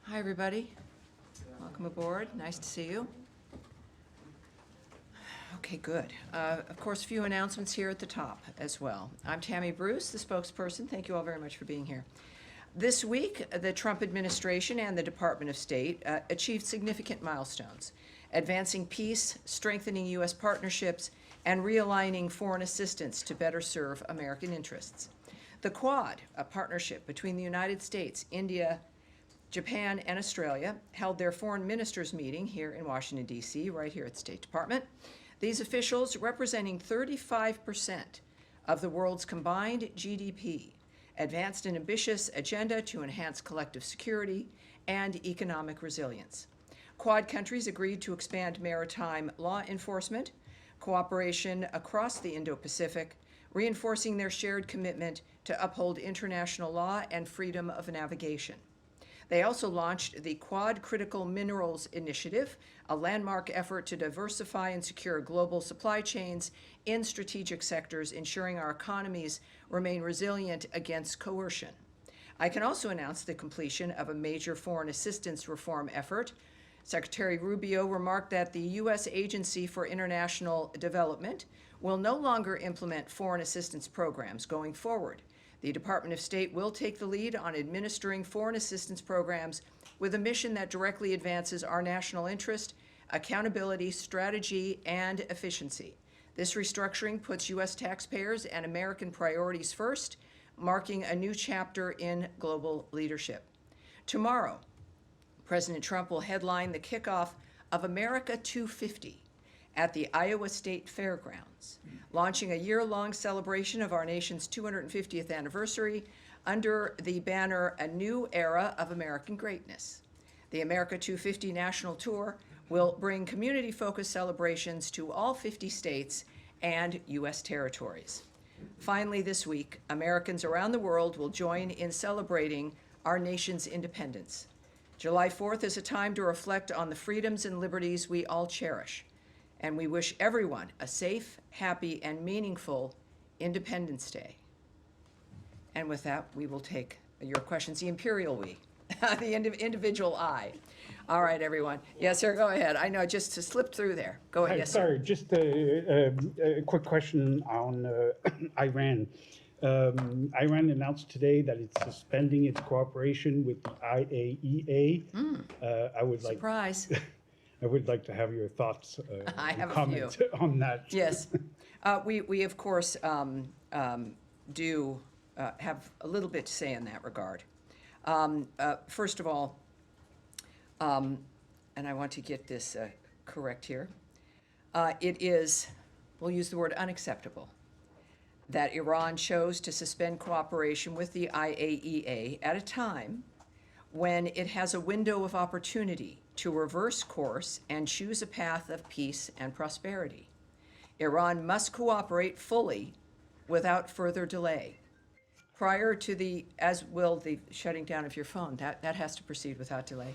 Hi, everybody. Welcome aboard. Nice to see you. Okay, good. Of course, a few announcements here at the top as well. I'm Tammy Bruce, the spokesperson. Thank you all very much for being here. This week, the Trump administration and the Department of State achieved significant milestones, advancing peace, strengthening U.S. partnerships, and realigning foreign assistance to better serve American interests. The Quad, a partnership between the United States, India, Japan, and Australia, held their foreign ministers' meeting here in Washington, D.C., right here at the State Department. These officials, representing 35% of the world's combined GDP, advanced an ambitious agenda to enhance collective security and economic resilience. Quad countries agreed to expand maritime law enforcement, cooperation across the Indo-Pacific, reinforcing their shared commitment to uphold international law and freedom of navigation. They also launched the Quad Critical Minerals Initiative, a landmark effort to diversify and secure global supply chains in strategic sectors, ensuring our economies remain resilient against coercion. I can also announce the completion of a major foreign assistance reform effort. Secretary Rubio remarked that the U.S. Agency for International Development will no longer implement foreign assistance programs going forward. The Department of State will take the lead on administering foreign assistance programs with a mission that directly advances our national interest, accountability, strategy, and efficiency. This restructuring puts U.S. taxpayers and American priorities first, marking a new chapter in global leadership. Tomorrow, President Trump will headline the kickoff of America 250 at the Iowa State Fairgrounds, launching a year-long celebration of our nation's 250th anniversary under the banner A New Era of American Greatness. The America 250 National Tour will bring community-focused celebrations to all 50 states and U.S. territories. Finally, this week, Americans around the world will join in celebrating our nation's independence. July 4th is a time to reflect on the freedoms and liberties we all cherish, and we wish everyone a safe, happy, and meaningful Independence Day. And with that, we will take your questions. The imperial we, the individual I. All right, everyone. Yes, sir, go ahead. I know, just to slip through there. Go ahead, yes, Sorry, sir. just a quick question on Iran. Iran announced today that it's suspending its cooperation with the IAEA. Surprise. I would like to have your thoughts I have and comments on that. Yes. We of course, do have a little bit to say in that regard. First of all, and I want to get this correct here, it is, we'll use the word unacceptable, that Iran chose to suspend cooperation with the IAEA at a time when it has a window of opportunity to reverse course and choose a path of peace and prosperity. Iran must cooperate fully without further delay. Prior to the, as will the shutting down of your phone, that has to proceed without delay.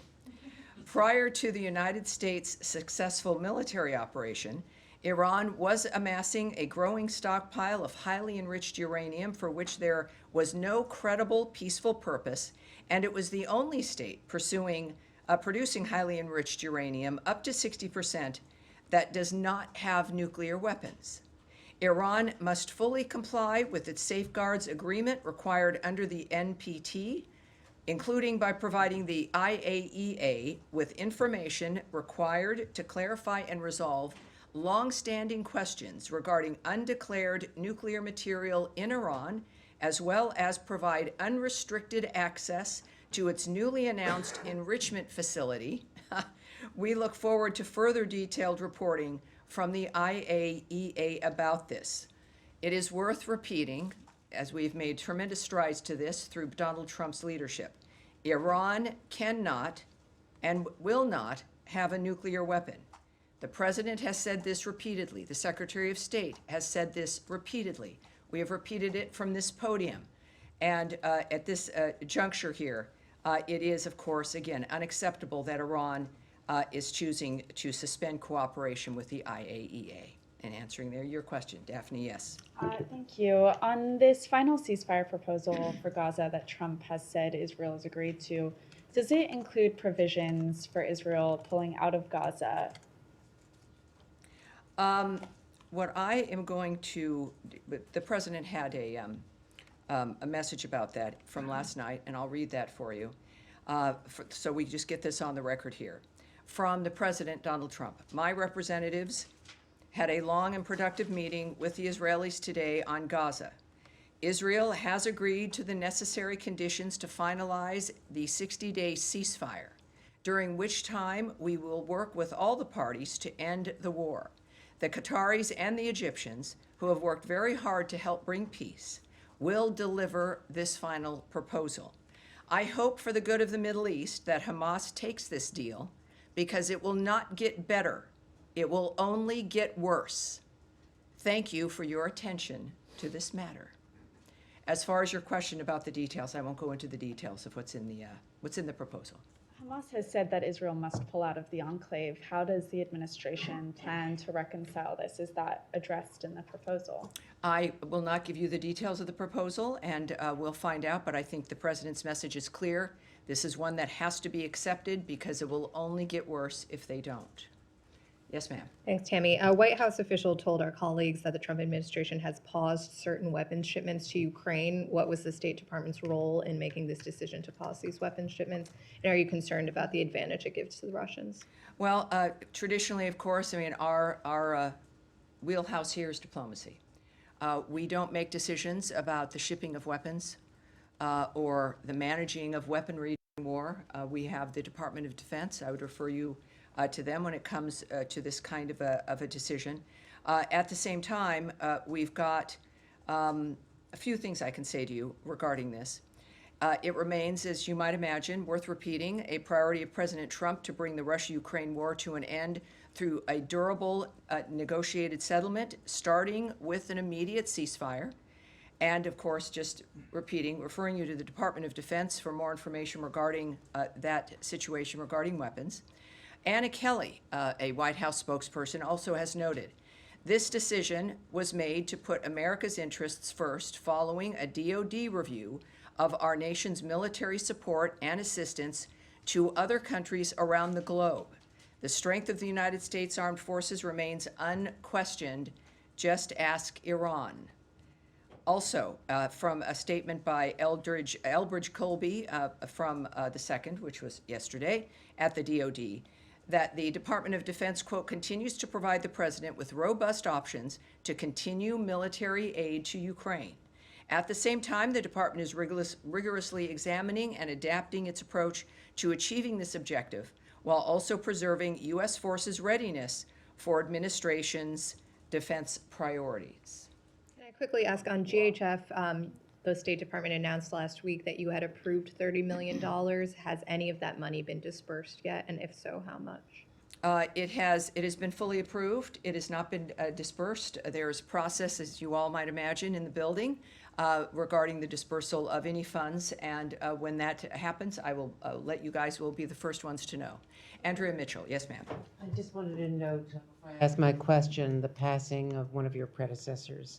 Prior to the United States' successful military operation, Iran was amassing a growing stockpile of highly enriched uranium for which there was no credible peaceful purpose, and it was the only state producing highly enriched uranium up to 60% that does not have nuclear weapons. Iran must fully comply with its safeguards agreement required under the NPT, including by providing the IAEA with information required to clarify and resolve long-standing questions regarding undeclared nuclear material in Iran, as well as provide unrestricted access to its newly announced enrichment facility. We look forward to further detailed reporting from the IAEA about this. It is worth repeating, as we've made tremendous strides to this through Donald Trump's leadership, Iran cannot and will not have a nuclear weapon. The President has said this repeatedly. The Secretary of State has said this repeatedly. We have repeated it from this podium. And at this juncture here, it is, of course, again, unacceptable that Iran is choosing to suspend cooperation with the IAEA. And answering your question, Daphne, yes. Thank you. On this final ceasefire proposal for Gaza that Trump has said Israel has agreed to, Does it include provisions for Israel pulling out of Gaza? What I am going to, the president had a message about that from last night, and I'll read that for you. So we just get this on the record here. From the President, Donald Trump. My representatives had a long and productive meeting with the Israelis today on Gaza. Israel has agreed to the necessary conditions to finalize the 60-day ceasefire, during which time we will work with all the parties to end the war. The Qataris and the Egyptians, who have worked very hard to help bring peace, will deliver this final proposal. I hope for the good of the Middle East that Hamas takes this deal, because it will not get better. It will only get worse. Thank you for your attention to this matter. As far as your question about the details, I won't go into the details of what's in the proposal. Hamas has said that Israel must pull out of the enclave. How does the administration plan to reconcile this? Is that addressed in the proposal? I will not give you the details of the proposal, and we'll find out, but I think the president's message is clear. This is one that has to be accepted because it will only get worse if they don't. Yes, ma'am. Thanks, Tammy. A White House official told our colleagues that the Trump administration has paused certain weapons shipments to Ukraine. What was the State Department's role in making this decision to pause these weapons shipments? And are you concerned about the advantage it gives to the Russians? Well, traditionally, of course, I mean, our wheelhouse here is diplomacy. We don't make decisions about the shipping of weapons or the managing of weaponry during war. We have the Department of Defense. I would refer you to them when it comes to this kind of a decision. At the same time, we've got a few things I can say to you regarding this. It remains, as you might imagine, worth repeating, a priority of President Trump to bring the Russia-Ukraine war to an end through a durable negotiated settlement, starting with an immediate ceasefire. And of course, just referring you to the Department of Defense for more information regarding that situation regarding weapons. Anna Kelly, a White House spokesperson, also has noted, this decision was made to put America's interests first following a DoD review of our nation's military support and assistance to other countries around the globe. The strength of the United States Armed Forces remains unquestioned. Just ask Iran. Also, from a statement by Elbridge Colby from the 2nd, which was yesterday, at the DoD, that the Department of Defense, quote, continues to provide the president with robust options to continue military aid to Ukraine. At the same time, the department is rigorously examining and adapting its approach to achieving this objective, while also preserving U.S. forces' readiness for administration's defense priorities. Can I quickly ask on GHF, the State Department announced last week that you had approved $30 million. Has any of that money been dispersed yet? And if so, how much? It has been fully approved. It has not been dispersed. There is a process, as you all might imagine, in the building regarding the dispersal of any funds. And when that happens, I will let you guys will be the first ones to know. Andrea Mitchell, yes, ma'am. I just wanted to note, before I ask my question, the passing of one of your predecessors,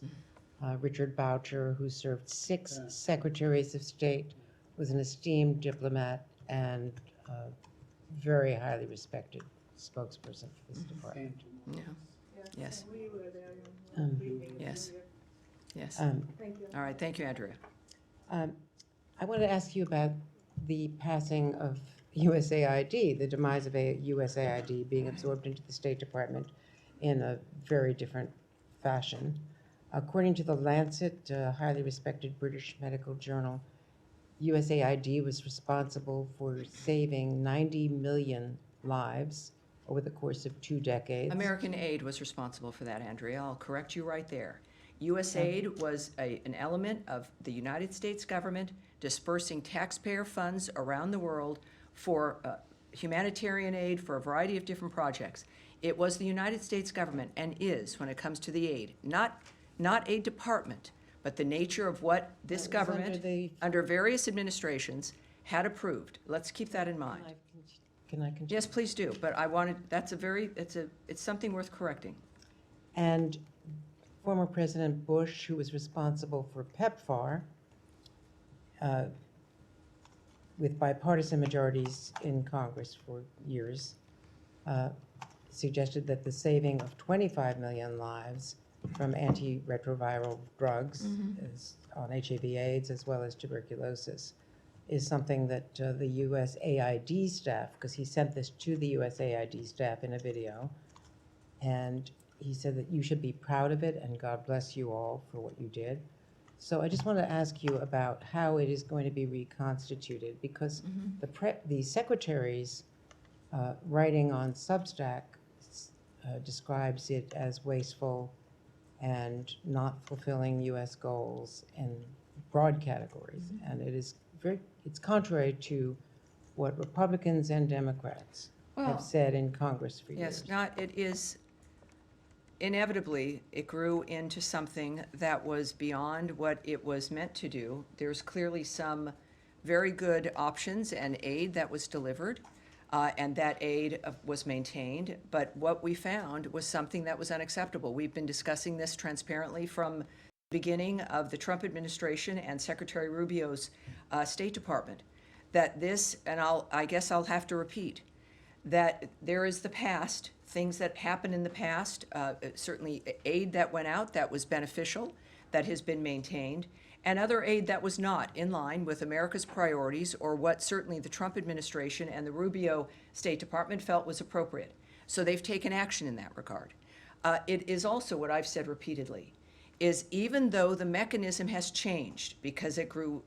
Richard Boucher, who served 6 secretaries of state, was an esteemed diplomat and very highly respected spokesperson for this department. Yeah. Yes. Yes. Yes. All right. Thank you, Andrea. I want to ask you about the passing of USAID, the demise of USAID being absorbed into the State Department in a very different fashion. According to the Lancet, a highly respected British medical journal, USAID was responsible for saving 90 million lives over the course of 2 decades. American Aid was responsible for that, Andrea. I'll correct you right there. USAID was an element of the United States government dispersing taxpayer funds around the world for humanitarian aid for a variety of different projects. It was the United States government, and is, when it comes to the aid, not a department, but the nature of what this government, under various administrations, had approved. Let's keep that in mind. Can I continue? Yes, please do, but I wanted, it's something worth correcting. And former President Bush, who was responsible for PEPFAR, with bipartisan majorities in Congress for years, suggested that the saving of 25 million lives from antiretroviral drugs on HIV/AIDS as well as tuberculosis is something that the USAID staff, because he sent this to the USAID staff in a video, and he said that you should be proud of it and God bless you all for what you did. So I just want to ask you about how it is going to be reconstituted, because the secretary's writing on Substack describes it as wasteful and not fulfilling U.S. goals in broad categories. And it's contrary to what Republicans and Democrats Well, have said in Congress for years. Yes, it is, inevitably, it grew into something that was beyond what it was meant to do. There's clearly some very good options and aid that was delivered, and that aid was maintained. But what we found was something that was unacceptable. We've been discussing this transparently from the beginning of the Trump administration and Secretary Rubio's State Department, that this, and I guess I'll have to repeat, that there is the past, things that happened in the past, certainly aid that went out that was beneficial, that has been maintained, and other aid that was not in line with America's priorities or what certainly the Trump administration and the Rubio State Department felt was appropriate. So they've taken action in that regard. It is also what I've said repeatedly, is even though the mechanism has changed because it grew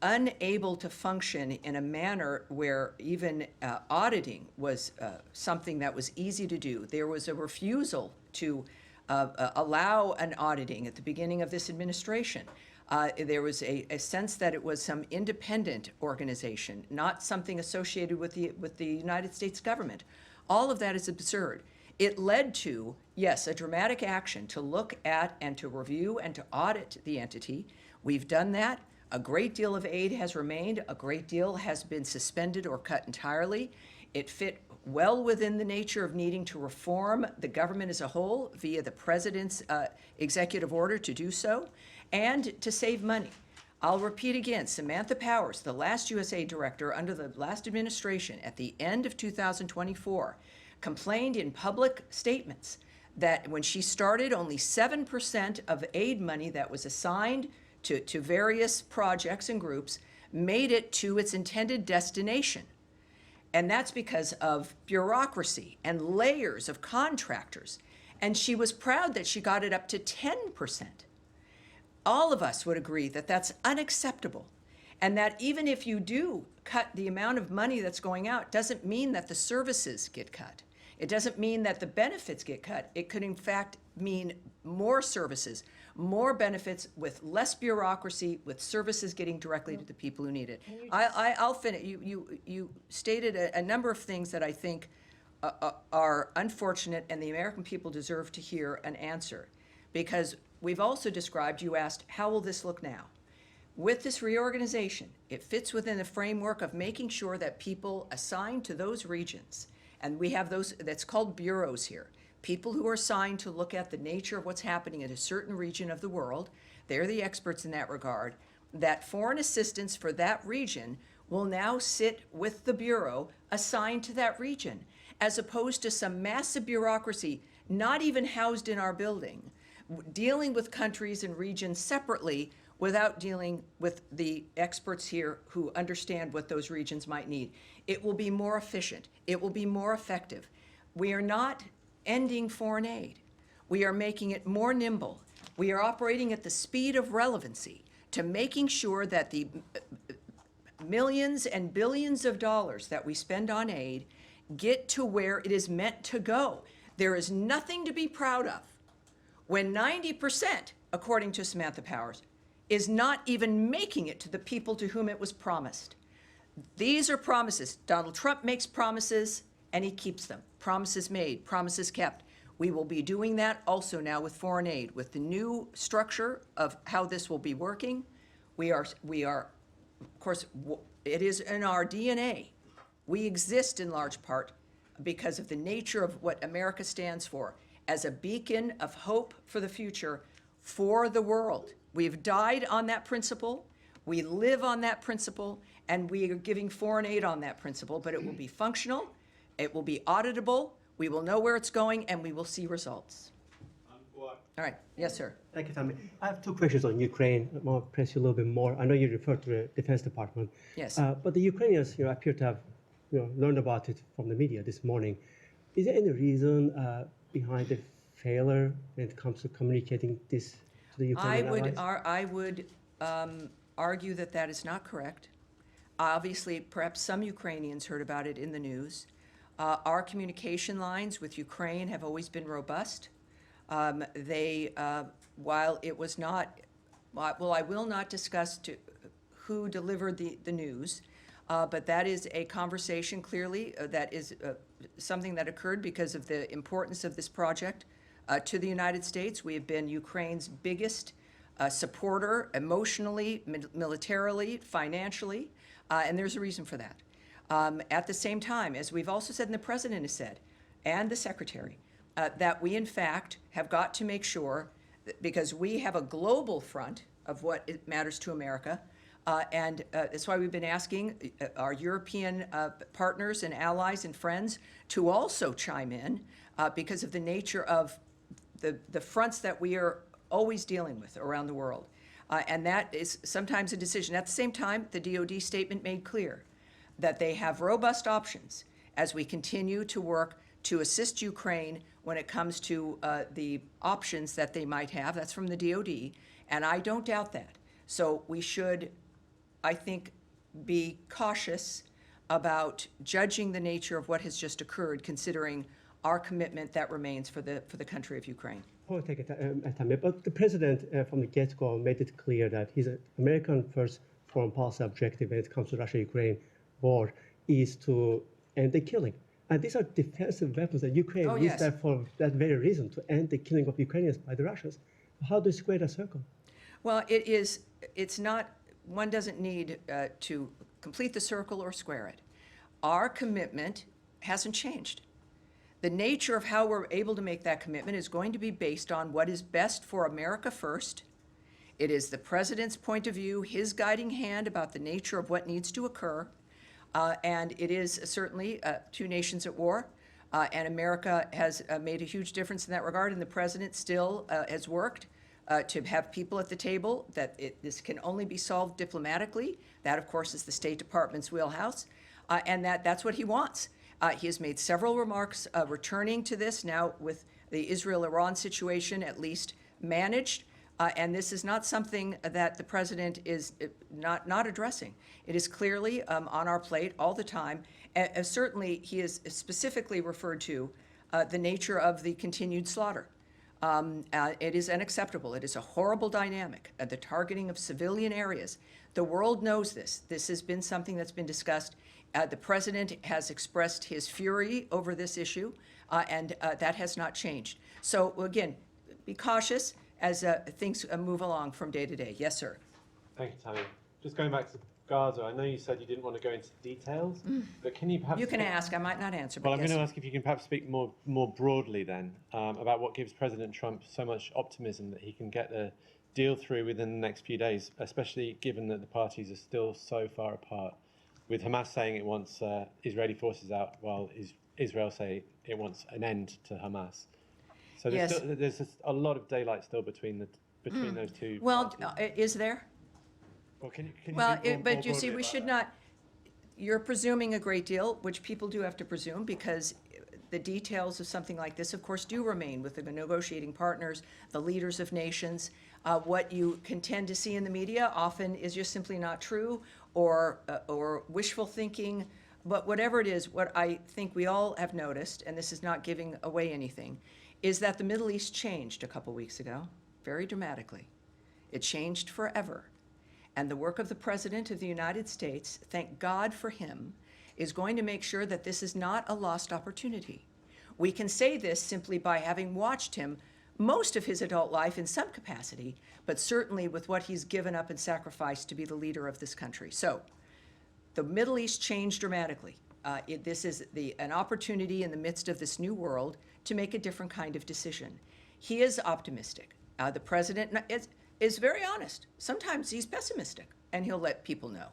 unable to function in a manner where even auditing was something that was easy to do. There was a refusal to allow an auditing at the beginning of this administration. There was a sense that it was some independent organization, not something associated with the United States government. All of that is absurd. It led to, yes, a dramatic action to look at and to review and to audit the entity. We've done that. A great deal of aid has remained. A great deal has been suspended or cut entirely. It fit well within the nature of needing to reform the government as a whole via the president's executive order to do so and to save money. I'll repeat again, Samantha Powers, the last USAID director under the last administration at the end of 2024, complained in public statements that when she started, only 7% of aid money that was assigned to various projects and groups made it to its intended destination. And that's because of bureaucracy and layers of contractors. And she was proud that she got it up to 10%. All of us would agree that that's unacceptable. And that even if you do cut the amount of money that's going out, doesn't mean that the services get cut. It doesn't mean that the benefits get cut. It could, in fact, mean more services, more benefits with less bureaucracy, with services getting directly to the people who need it. I'll finish. You stated a number of things that I think are unfortunate, and the American people deserve to hear an answer. Because we've also described, you asked, how will this look now? With this reorganization, it fits within the framework of making sure that people assigned to those regions, and we have those, that's called bureaus here, people who are assigned to look at the nature of what's happening in a certain region of the world. They're the experts in that regard. That foreign assistance for that region will now sit with the bureau assigned to that region, as opposed to some massive bureaucracy not even housed in our building, dealing with countries and regions separately without dealing with the experts here who understand what those regions might need. It will be more efficient. It will be more effective. We are not ending foreign aid. We are making it more nimble. We are operating at the speed of relevancy to making sure that the millions and billions of dollars that we spend on aid get to where it is meant to go. There is nothing to be proud of when 90%, according to Samantha Powers, is not even making it to the people to whom it was promised. These are promises. Donald Trump makes promises and he keeps them. Promises made, promises kept. We will be doing that also now with foreign aid. With the new structure of how this will be working, we are, of course, it is in our DNA. We exist in large part because of the nature of what America stands for, as a beacon of hope for the future for the world. We've died on that principle. We live on that principle, and we are giving foreign aid on that principle, but it will be functional, it will be auditable, we will know where it's going, and we will see results. All right, yes, sir. Thank you, Tammy. I have two questions on Ukraine. I want to press you a little bit more. I know you referred to the Defense Department. Yes. But the Ukrainians, appear to have, learned about it from the media this morning. Is there any reason behind the failure when it comes to communicating this to the Ukrainian allies? I would argue that that is not correct. Obviously, perhaps some Ukrainians heard about it in the news. Our communication lines with Ukraine have always been robust. While it was not, well, I will not discuss who delivered the news, but that is a conversation clearly that is something that occurred because of the importance of this project to the United States. We have been Ukraine's biggest supporter emotionally, militarily, financially, and there's a reason for that. At the same time, as we've also said and the President has said, and the Secretary, that we in fact have got to make sure, because we have a global front of what it matters to America, and that's why we've been asking our European partners and allies and friends to also chime in because of the nature of the fronts that we are always dealing with around the world. And that is sometimes a decision. At the same time, the DoD statement made clear that they have robust options as we continue to work to assist Ukraine when it comes to the options that they might have. That's from the DoD, and I don't doubt that. So we should, I think, be cautious about judging the nature of what has just occurred, considering our commitment that remains for the country of Ukraine. I'll take it, Tammy. But the president, from the get-go, made it clear that his American first foreign policy objective when it comes to Russia-Ukraine war is to end the killing. And these are defensive weapons that Ukraine needs that for that very reason, to end the killing of Ukrainians by the Russians. How do you square that circle? Well, it's not, one doesn't need to complete the circle or square it. Our commitment hasn't changed. The nature of how we're able to make that commitment is going to be based on what is best for America first. It is the President's point of view, his guiding hand about the nature of what needs to occur. And it is certainly two nations at war, and America has made a huge difference in that regard, and the President still has worked to have people at the table, that this can only be solved diplomatically. That, of course, is the State Department's wheelhouse, and that's what he wants. He has made several remarks returning to this now with the Israel-Iran situation at least managed. And this is not something that the President is not addressing. It is clearly on our plate all the time. Certainly, he has specifically referred to the nature of the continued slaughter. It is unacceptable. It is a horrible dynamic, the targeting of civilian areas. The world knows this. This has been something that's been discussed. The President has expressed his fury over this issue, and that has not changed. So, again, be cautious as things move along from day to day. Yes, sir. Thank you, Tammy. Just going back to Gaza, I know you said you didn't want to go into details, but can you perhaps... You can ask. I might not answer, but Well, I'm yes. going to ask if you can perhaps speak more broadly then about what gives President Trump so much optimism that he can get a deal through within the next few days, especially given that the parties are still so far apart, with Hamas saying it wants Israeli forces out while Israel say it wants an end to Hamas. So there's just a lot of daylight still between those two. Well, parties. is there? Well, can you Well, speak more but you see, broadly we about should that? not, you're presuming a great deal, which people do have to presume, because the details of something like this, of course, do remain with the negotiating partners, the leaders of nations. What you can tend to see in the media often is just simply not true, or wishful thinking. But whatever it is, what I think we all have noticed, and this is not giving away anything, is that the Middle East changed a couple weeks ago, very dramatically. It changed forever. And the work of the President of the United States, thank God for him, is going to make sure that this is not a lost opportunity. We can say this simply by having watched him most of his adult life in some capacity, but certainly with what he's given up and sacrificed to be the leader of this country. So the Middle East changed dramatically. This is an opportunity in the midst of this new world to make a different kind of decision. He is optimistic. The President, is very honest. Sometimes he's pessimistic, and he'll let people know.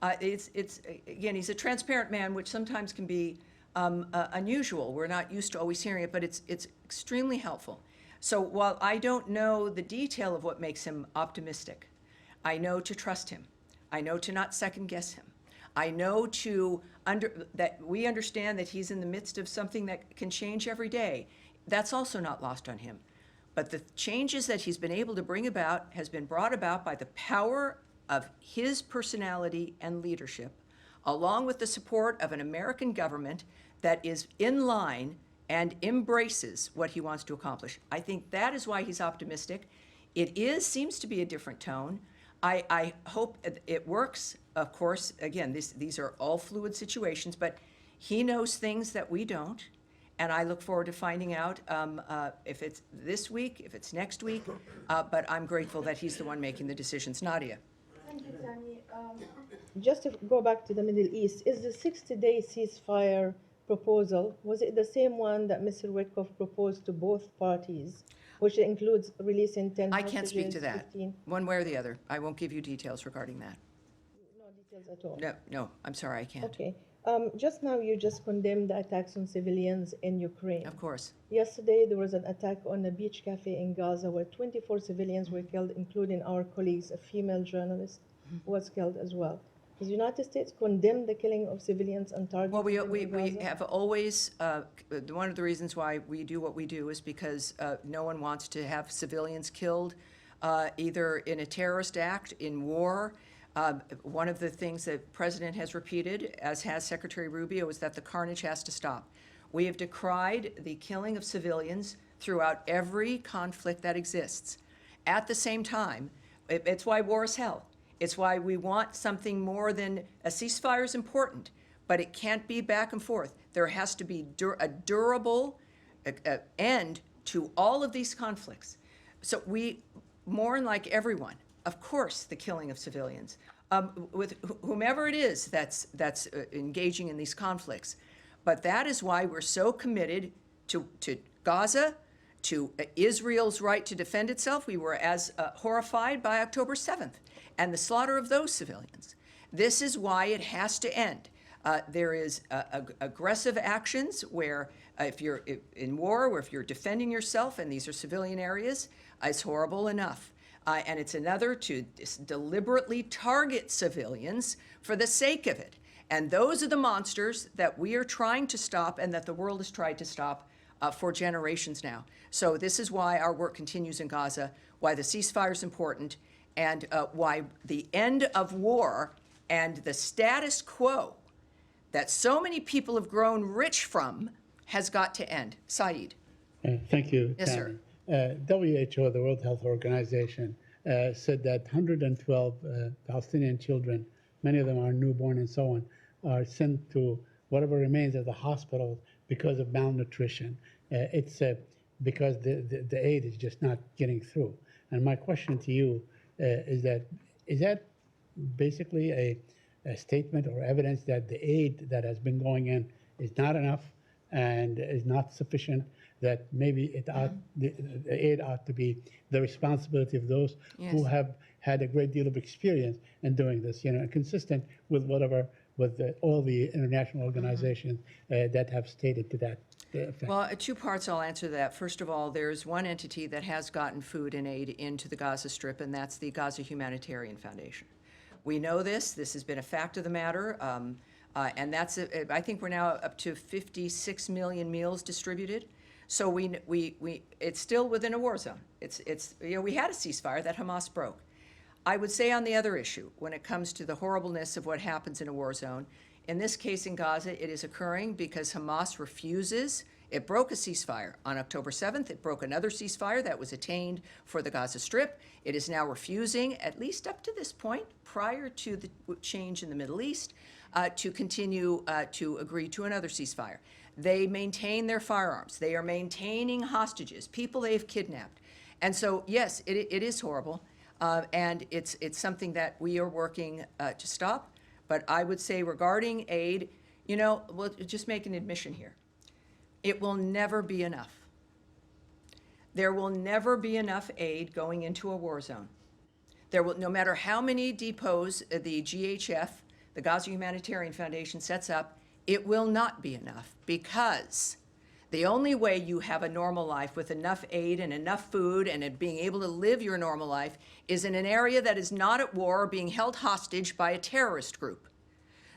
Again, he's a transparent man, which sometimes can be unusual. We're not used to always hearing it, but it's extremely helpful. So while I don't know the detail of what makes him optimistic, I know to trust him. I know to not second guess him. I know that we understand that he's in the midst of something that can change every day. That's also not lost on him. But the changes that he's been able to bring about has been brought about by the power of his personality and leadership, along with the support of an American government that is in line and embraces what he wants to accomplish. I think that is why he's optimistic. Seems to be a different tone. I hope it works. Of course, again, these are all fluid situations, but he knows things that we don't. And I look forward to finding out if it's this week, if it's next week. But I'm grateful that he's the one making the decisions. Nadia. Thank you, Tammy. Just to go back to the Middle East, is the 60-day ceasefire proposal, was it the same one that Mr. Witkoff proposed to both parties, which includes releasing 10 I can't speak to hostages, that, 15? one way or the other. I won't give you details regarding that. No details at all? No, I'm sorry, I can't. Okay. Just now, you just condemned the attacks on civilians in Ukraine. Of course. Yesterday, there was an attack on a beach cafe in Gaza where 24 civilians were killed, including our colleagues, a female journalist was killed as well. Does the United States condemn the killing of civilians and targets? Well, we in Gaza? have always, one of the reasons why we do what we do is because no one wants to have civilians killed, either in a terrorist act, in war. One of the things that the President has repeated, as has Secretary Rubio, is that the carnage has to stop. We have decried the killing of civilians throughout every conflict that exists. At the same time, it's why war is hell. It's why we want something more than a ceasefire is important, but it can't be back and forth. There has to be a durable end to all of these conflicts. So we mourn like everyone, of course, the killing of civilians, with whomever it is that's engaging in these conflicts. But that is why we're so committed to Gaza, to Israel's right to defend itself. We were as horrified by October 7th and the slaughter of those civilians. This is why it has to end. There is aggressive actions where if you're in war or if you're defending yourself and these are civilian areas, it's horrible enough. And it's another to deliberately target civilians for the sake of it. And those are the monsters that we are trying to stop and that the world has tried to stop for generations now. So this is why our work continues in Gaza, why the ceasefire is important, and why the end of war and the status quo that so many people have grown rich from has got to end. Saeed. Thank you, Yes, Tammy. WHO, the World Health Organization, said that 112 Palestinian children, many of them are newborn and so on, are sent to whatever remains of the hospitals because of malnutrition. It's because the aid is just not getting through. And my question to you is that basically a statement or evidence that the aid that has been going in is not enough and is not sufficient, that maybe the aid ought to be the responsibility of those who have had a great deal of experience in doing this, consistent with all the international organizations that have stated to that effect. Well, two parts I'll answer that. First of all, there's one entity that has gotten food and aid into the Gaza Strip, and that's the Gaza Humanitarian Foundation. We know this. This has been a fact of the matter. And that's, I think we're now up to 56 million meals distributed. So it's still within a war zone. We had a ceasefire that Hamas broke. I would say on the other issue, when it comes to the horribleness of what happens in a war zone, in this case in Gaza, it is occurring because Hamas refuses. It broke a ceasefire on October 7th. It broke another ceasefire that was attained for the Gaza Strip. It is now refusing, at least up to this point, prior to the change in the Middle East, to continue to agree to another ceasefire. They maintain their firearms. They are maintaining hostages, people they've kidnapped. And so, yes, it is horrible, and it's something that we are working to stop. But I would say regarding aid, we'll just make an admission here. It will never be enough. There will never be enough aid going into a war zone. There will, no matter how many depots the GHF, the Gaza Humanitarian Foundation, sets up, it will not be enough, because the only way you have a normal life with enough aid and enough food and it being able to live your normal life is in an area that is not at war or being held hostage by a terrorist group.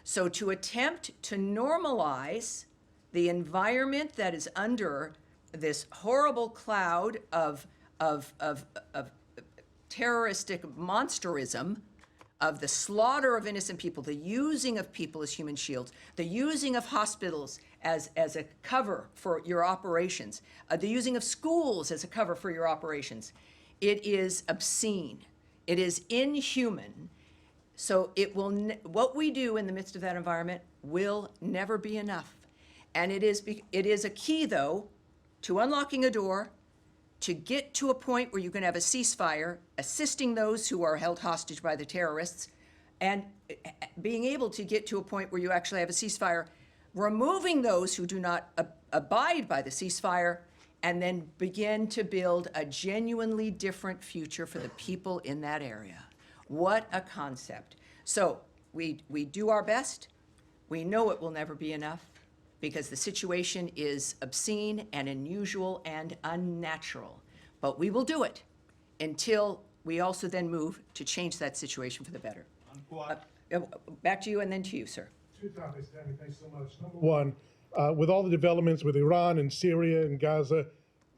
So to attempt to normalize the environment that is under this horrible cloud of terroristic monsterism, of the slaughter of innocent people, the using of people as human shields, the using of hospitals as a cover for your operations, the using of schools as a cover for your operations. It is obscene. It is inhuman. So it will, what we do in the midst of that environment will never be enough. And it is a key, though, to unlocking a door, to get to a point where you can have a ceasefire, assisting those who are held hostage by the terrorists, and being able to get to a point where you actually have a ceasefire, removing those who do not abide by the ceasefire, and then begin to build a genuinely different future for the people in that area. What a concept. So we do our best. We know it will never be enough, because the situation is obscene and unusual and unnatural. But we will do it until we also then move to change that situation for the better. Back to you, and then to you, sir. Two topics, Tammy, thanks so much. Number one, with all the developments with Iran and Syria and Gaza,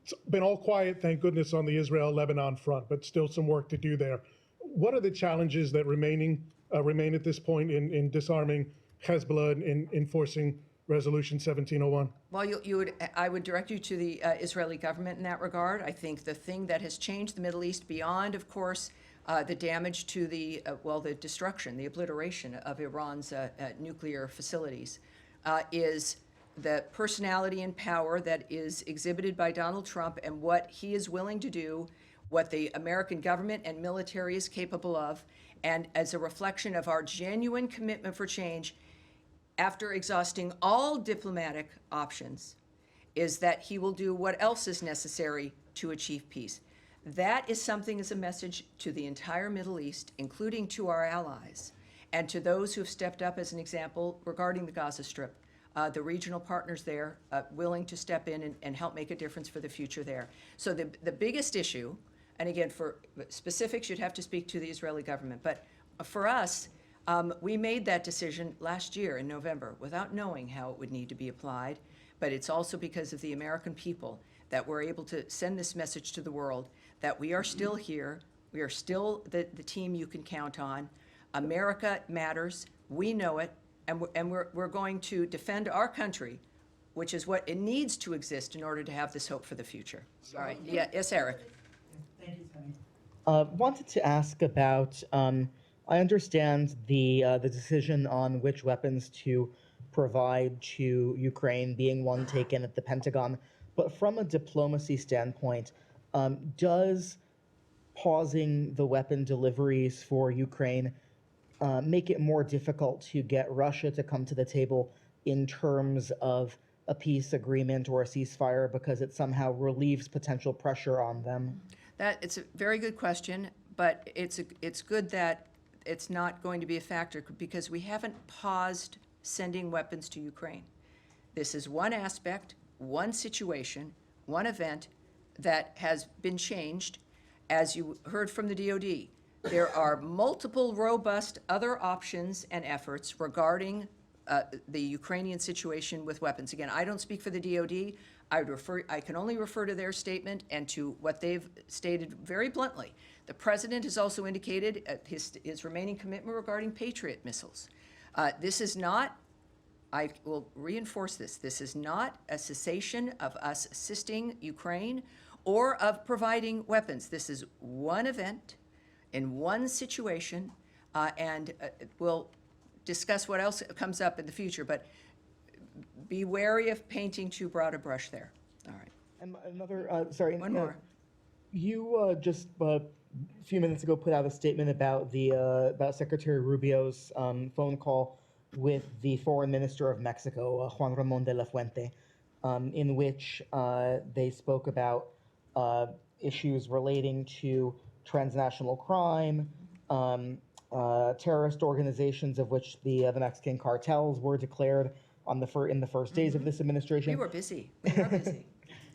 it's been all quiet, thank goodness, on the Israel-Lebanon front, but still some work to do there. What are the challenges that remain at this point in disarming Hezbollah and in enforcing Resolution 1701? Well, I would direct you to the Israeli government in that regard. I think the thing that has changed the Middle East beyond, of course, the damage to the destruction, the obliteration of Iran's nuclear facilities, is the personality and power that is exhibited by Donald Trump and what he is willing to do, what the American government and military is capable of, and as a reflection of our genuine commitment for change, after exhausting all diplomatic options, is that he will do what else is necessary to achieve peace. That is something as a message to the entire Middle East, including to our allies, and to those who have stepped up as an example regarding the Gaza Strip, the regional partners there willing to step in and help make a difference for the future there. So the biggest issue, and again, for specifics, you'd have to speak to the Israeli government, but for us, we made that decision last year in November without knowing how it would need to be applied, but it's also because of the American people that we're able to send this message to the world that we are still here, we are still the team you can count on. America matters, we know it, and we're going to defend our country, which is what it needs to exist in order to have this hope for the future. All right, yes, Eric. Thank you, Tammy. Wanted to ask about, I understand the decision on which weapons to provide to Ukraine being one taken at the Pentagon, but from a diplomacy standpoint, does pausing the weapon deliveries for Ukraine make it more difficult to get Russia to come to the table in terms of a peace agreement or a ceasefire because it somehow relieves potential pressure on them? It's a very good question, but it's good that it's not going to be a factor because we haven't paused sending weapons to Ukraine. This is one aspect, one situation, one event that has been changed. As you heard from the DoD, there are multiple robust other options and efforts regarding the Ukrainian situation with weapons. Again, I don't speak for the DoD. I can only refer to their statement and to what they've stated very bluntly. The president has also indicated his remaining commitment regarding Patriot missiles. This is not, I will reinforce this is not a cessation of us assisting Ukraine or of providing weapons. This is one event in one situation, and we'll discuss what else comes up in the future, but be wary of painting too broad a brush there. All right. And another, sorry. One more. You just a few minutes ago put out a statement about about Secretary Rubio's phone call with the Foreign Minister of Mexico, Juan Ramon de la Fuente, in which they spoke about issues relating to transnational crime, terrorist organizations, of which the Mexican cartels were declared on in the first days of this administration. We were busy. We were busy.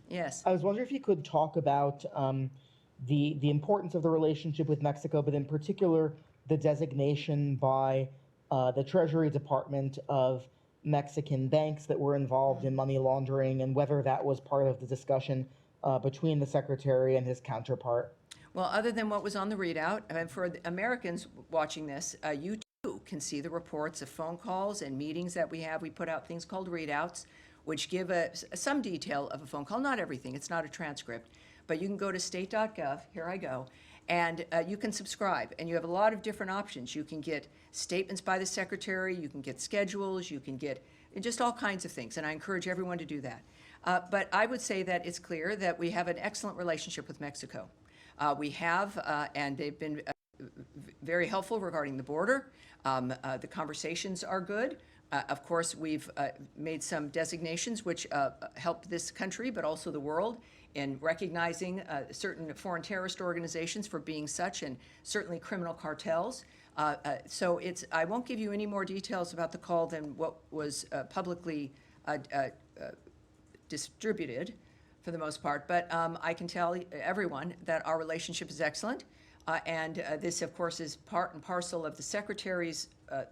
Yes. I was wondering if you could talk about the importance of the relationship with Mexico, but in particular the designation by the Treasury Department of Mexican banks that were involved in money laundering, and whether that was part of the discussion between the secretary and his counterpart. Well, other than what was on the readout, and for the Americans watching this, you too can see the reports of phone calls and meetings that we have. We put out things called readouts, which give some detail of a phone call. Not everything, it's not a transcript, but you can go to state.gov, here I go, and you can subscribe. And you have a lot of different options. You can get statements by the secretary, you can get schedules, you can get just all kinds of things, and I encourage everyone to do that. But I would say that it's clear that we have an excellent relationship with Mexico. We have, and they've been very helpful regarding the border. The conversations are good. Of course, we've made some designations which help this country, but also the world, in recognizing certain foreign terrorist organizations for being such, and certainly criminal cartels. So I won't give you any more details about the call than what was publicly distributed, for the most part, but I can tell everyone that our relationship is excellent, and this, of course, is part and parcel of the Secretary's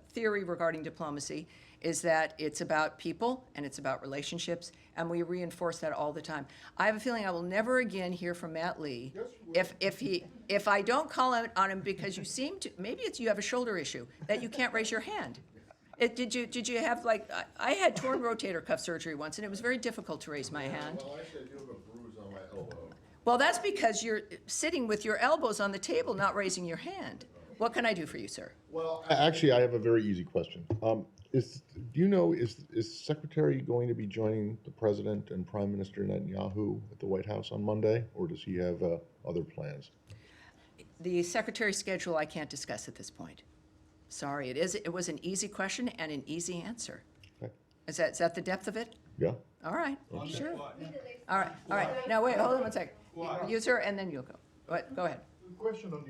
theory regarding diplomacy, is that it's about people and it's about relationships, and we reinforce that all the time. I have a feeling I will never again hear from Matt Lee if I don't call out on him because you seem to, maybe it's you have a shoulder issue, that you can't raise your hand. Did you have, like, I had torn rotator cuff surgery once, and it was very difficult to raise my hand. Well, actually, I do have a bruise on my elbow. Well, that's because you're sitting with your elbows on the table, not raising your hand. What can I do for you, sir? Well, actually, I have a very easy question. Do you know, is Secretary going to be joining the President and Prime Minister Netanyahu at the White House on Monday, or does he have other plans? The Secretary's schedule I can't discuss at this point. Sorry, it was an easy question and an easy answer. Okay. Is that the depth of it? Yeah. All right, sure. All right. Now, wait, hold on one second. You, sir, and then you'll go. Go ahead. Question on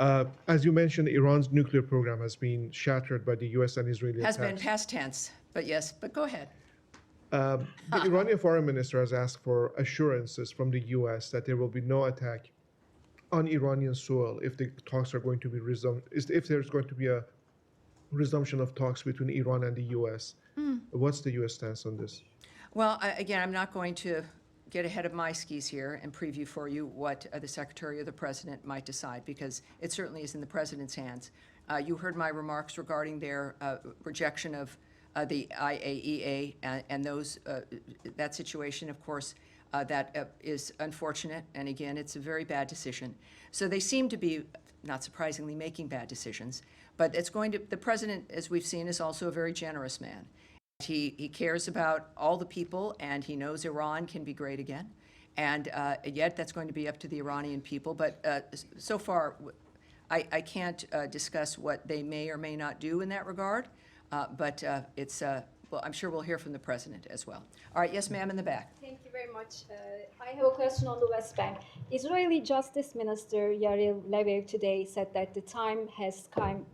Iran. As you mentioned, Iran's nuclear program has been shattered by the U.S. and Israeli Has been attacks. past tense, but yes, but go ahead. The Iranian foreign minister has asked for assurances from the U.S. that there will be no attack on Iranian soil if the talks are going to be resumed, if there's going to be a resumption of talks between Iran and the U.S. What's the U.S. stance on this? Well, again, I'm not going to get ahead of my skis here and preview for you what the Secretary or the President might decide, because it certainly is in the President's hands. You heard my remarks regarding their rejection of the IAEA and that situation, of course, that is unfortunate, and again, it's a very bad decision. So they seem to be, not surprisingly, making bad decisions, but the President, as we've seen, is also a very generous man. He cares about all the people, and he knows Iran can be great again, and yet that's going to be up to the Iranian people, but so far, I can't discuss what they may or may not do in that regard, but well, I'm sure we'll hear from the President as well. All right, yes, ma'am, in the back. Thank you very much. I have a question on the West Bank. Israeli Justice Minister Yair Lapid today said that the time has come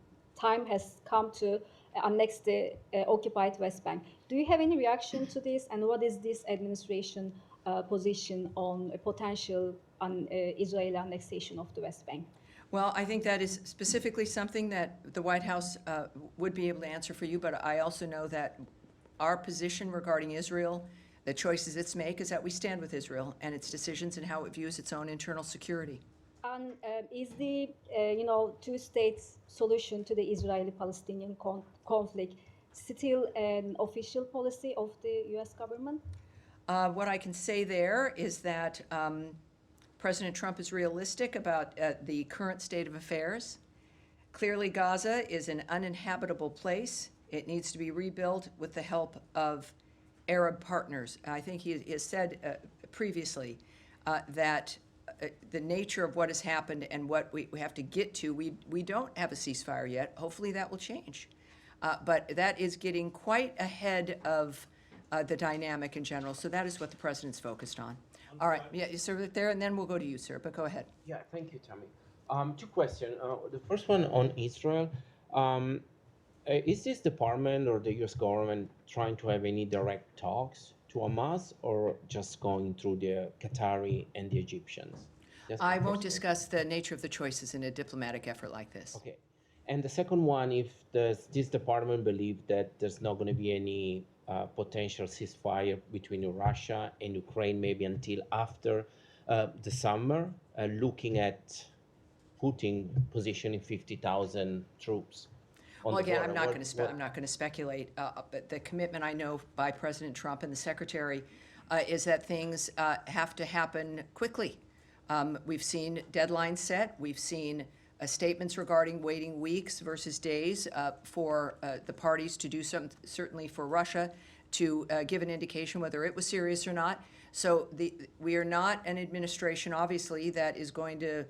to annex the occupied West Bank. Do you have any reaction to this, and what is this administration position on a potential Israeli annexation of the West Bank? Well, I think that is specifically something that the White House would be able to answer for you, but I also know that our position regarding Israel, the choices it's make, is that we stand with Israel and its decisions and how it views its own internal security. And is the two-state solution to the Israeli-Palestinian conflict still an official policy of the U.S. government? What I can say there is that President Trump is realistic about the current state of affairs. Clearly, Gaza is an uninhabitable place. It needs to be rebuilt with the help of Arab partners. I think he has said previously that the nature of what has happened and what we have to get to, we don't have a ceasefire yet. Hopefully that will change. But that is getting quite ahead of the dynamic in general. So that is what the President's focused on. All right, yeah, sir, right there, and then we'll go to you, sir, but go ahead. Yeah, thank you, Tammy. Two questions. The first one on Israel. Is this department or the U.S. government trying to have any direct talks to Hamas, or just going through the Qatari and the Egyptians? That's my I won't first one. discuss the nature of the choices in a diplomatic effort like this. Okay. And the second one, if this department believes that there's not going to be any potential ceasefire between Russia and Ukraine, maybe until after the summer, looking at positioning 50,000 troops on Well, the again, border. I'm not going to speculate, but the commitment I know by President Trump and the Secretary is that things have to happen quickly. We've seen deadlines set. We've seen statements regarding waiting weeks versus days for the parties to do some, certainly for Russia to give an indication whether it was serious or not. So we are not an administration, obviously, that is going to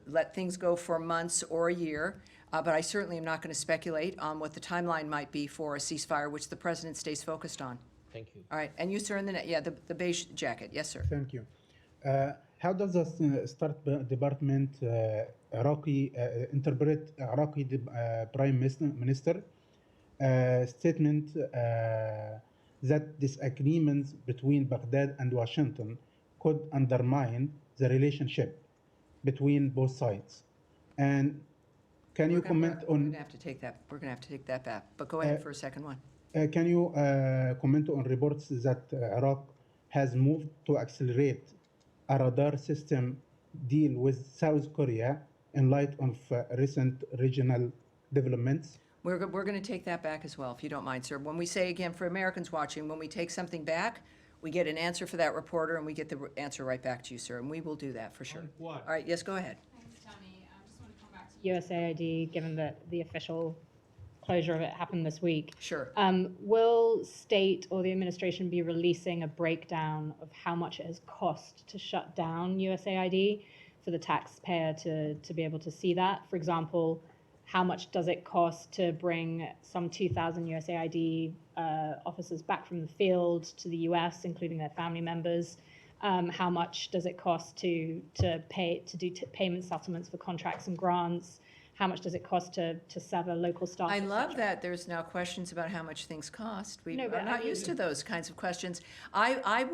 let things go for months or a year. But I certainly am not going to speculate on what the timeline might be for a ceasefire, which the president stays focused on. Thank you. All right, and you, sir, in the beige jacket. Yes, sir. Thank you. How does the State Department interpret Iraqi Prime Minister statement that disagreements between Baghdad and Washington could undermine the relationship between both sides? And can you comment We're on? going to have to take that. We're going to have to take that back. But go ahead for a second one. Can you comment on reports that Iraq has moved to accelerate a radar system deal with South Korea in light of recent regional developments? We're going to take that back as well, if you don't mind, sir. When we say, again, for Americans watching, when we take something back, we get an answer for that reporter, and we get the answer right back to you, sir. And we will do that for sure. All right, yes, go ahead. Thanks, Tammy. I just want to come back to USAID, given that the official closure of it happened this week. Sure. Will state or the administration be releasing a breakdown of how much it has cost to shut down USAID for the taxpayer to be able to see that? For example, how much does it cost to bring some 2,000 USAID officers back from the field to the US, including their family members? How much does it cost to do payment settlements for contracts and grants? How much does it cost to sever local staff? I love that there's now questions about how much things cost. No, We're but not used to those kinds of questions. I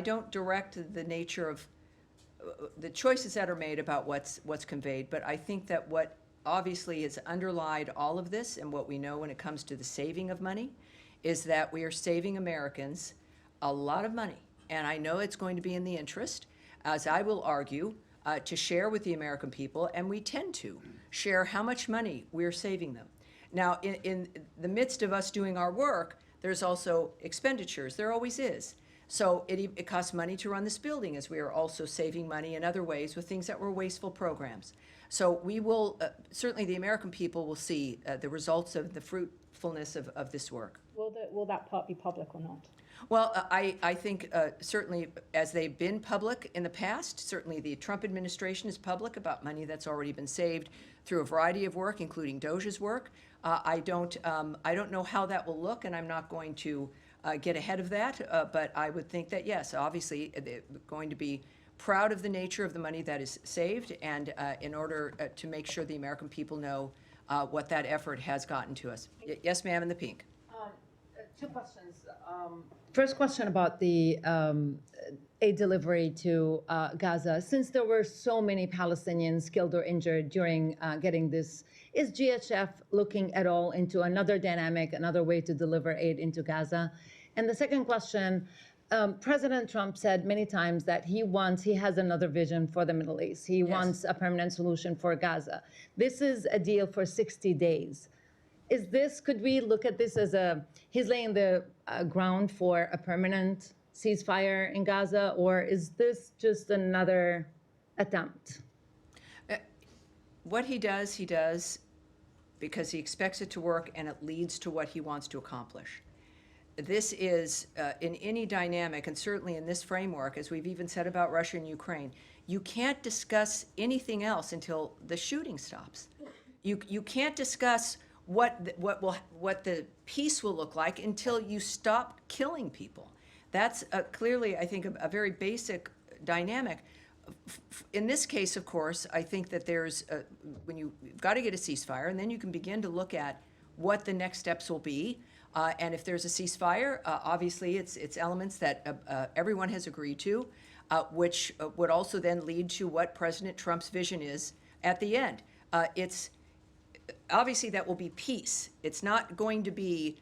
don't direct the nature of the choices that are made about what's conveyed, but I think that what obviously has underlied all of this and what we know when it comes to the saving of money is that we are saving Americans a lot of money. And I know it's going to be in the interest, as I will argue, to share with the American people, and we tend to share how much money we're saving them. Now, in the midst of us doing our work, there's also expenditures. There always is. So it costs money to run this building, as we are also saving money in other ways with things that were wasteful programs. So we will, certainly the American people will see the results of the fruitfulness of this work. Will that part be public or not? Well, I think certainly as they've been public in the past, certainly the Trump administration is public about money that's already been saved through a variety of work, including DOJ's work. I don't know how that will look, and I'm not going to get ahead of that, but I would think that, yes, obviously they're going to be proud of the nature of the money that is saved, and in order to make sure the American people know what that effort has gotten to us. Yes, ma'am, in the pink. Two questions. First question about the aid delivery to Gaza. Since there were so many Palestinians killed or injured during getting this, is GHF looking at all into another dynamic, another way to deliver aid into Gaza? And the second question, President Trump said many times that he has another vision for the Middle East. He wants a permanent solution for Gaza. This is a deal for 60 days. Could we look at this as he's laying the ground for a permanent ceasefire in Gaza, or is this just another attempt? What he does because he expects it to work and it leads to what he wants to accomplish. This is, in any dynamic, and certainly in this framework, as we've even said about Russia and Ukraine, you can't discuss anything else until the shooting stops. You can't discuss what the peace will look like until you stop killing people. That's clearly, I think, a very basic dynamic. in this case, of course, I think that when you've got to get a ceasefire, and then you can begin to look at what the next steps will be. And if there's a ceasefire, obviously it's elements that everyone has agreed to, which would also then lead to what President Trump's vision is at the end. It's obviously that will be peace. It's not going to be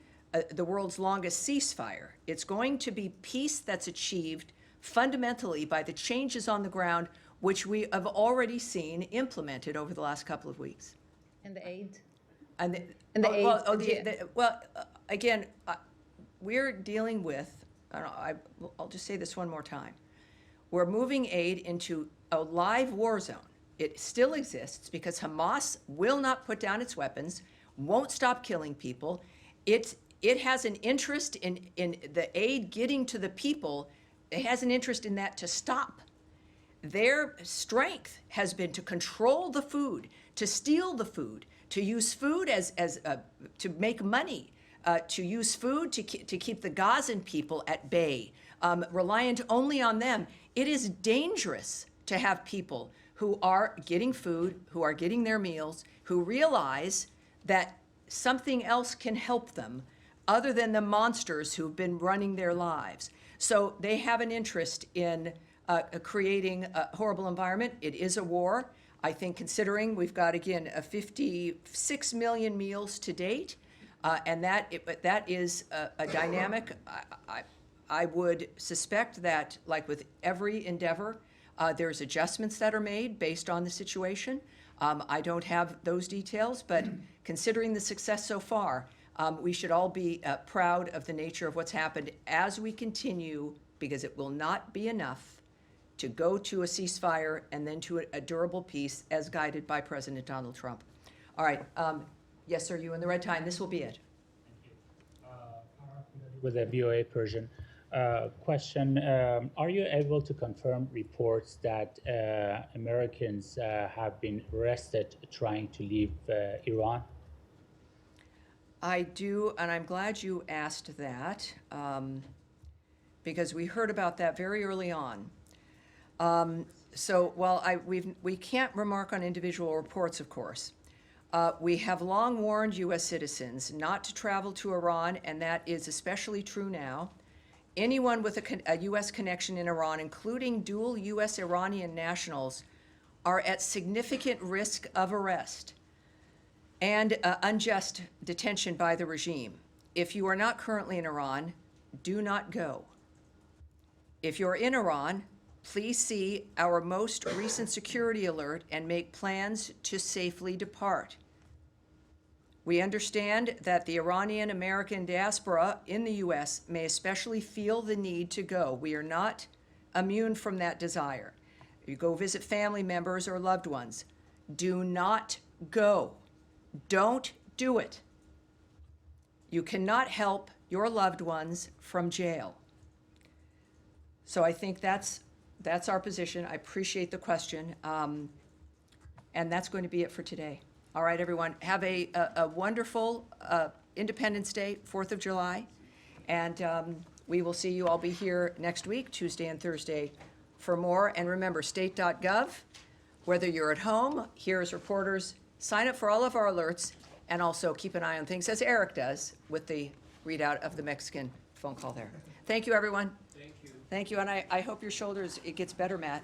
the world's longest ceasefire. It's going to be peace that's achieved fundamentally by the changes on the ground, which we have already seen implemented over the last couple of weeks. And the aid? And again, we're dealing with, I'll just say this one more time. We're moving aid into a live war zone. It still exists because Hamas will not put down its weapons, won't stop killing people. It has an interest in the aid getting to the people. It has an interest in that to stop. Their strength has been to control the food, to steal the food, to use food to make money, to use food to keep the Gazan people at bay, reliant only on them. It is dangerous to have people who are getting food, who are getting their meals, who realize that something else can help them other than the monsters who've been running their lives. So they have an interest in creating a horrible environment. It is a war. I think considering we've got, again, 56 million meals to date, and that is a dynamic. I would suspect that, like with every endeavor, there's adjustments that are made based on the situation. I don't have those details, but considering the success so far, we should all be proud of the nature of what's happened as we continue, because it will not be enough to go to a ceasefire and then to a durable peace as guided by President Donald Trump. All right. Yes, sir, you in the red tie, and this will be it. With the VOA Persian. Question, are you able to confirm reports that Americans have been arrested trying to leave Iran? I do, and I'm glad you asked that, because we heard about that very early on. So while we can't remark on individual reports, of course, we have long warned U.S. citizens not to travel to Iran, and that is especially true now. Anyone with a U.S. connection in Iran, including dual U.S.-Iranian nationals, are at significant risk of arrest and unjust detention by the regime. If you are not currently in Iran, do not go. If you're in Iran, please see our most recent security alert and make plans to safely depart. We understand that the Iranian American diaspora in the U.S. may especially feel the need to go. We are not immune from that desire. You go visit family members or loved ones. Do not go. Don't do it. You cannot help your loved ones from jail. So I think that's our position. I appreciate the question. And that's going to be it for today. All right, everyone. Have a wonderful Independence Day, 4th of July. And we will see you. I'll be here next week, Tuesday and Thursday, for more. And remember, state.gov, whether you're at home, here as reporters, sign up for all of our alerts, and also keep an eye on things, as Eric does, with the readout of the Mexican phone call there. Thank you, everyone. Thank you. Thank you, and I hope your shoulders, it gets better, Matt.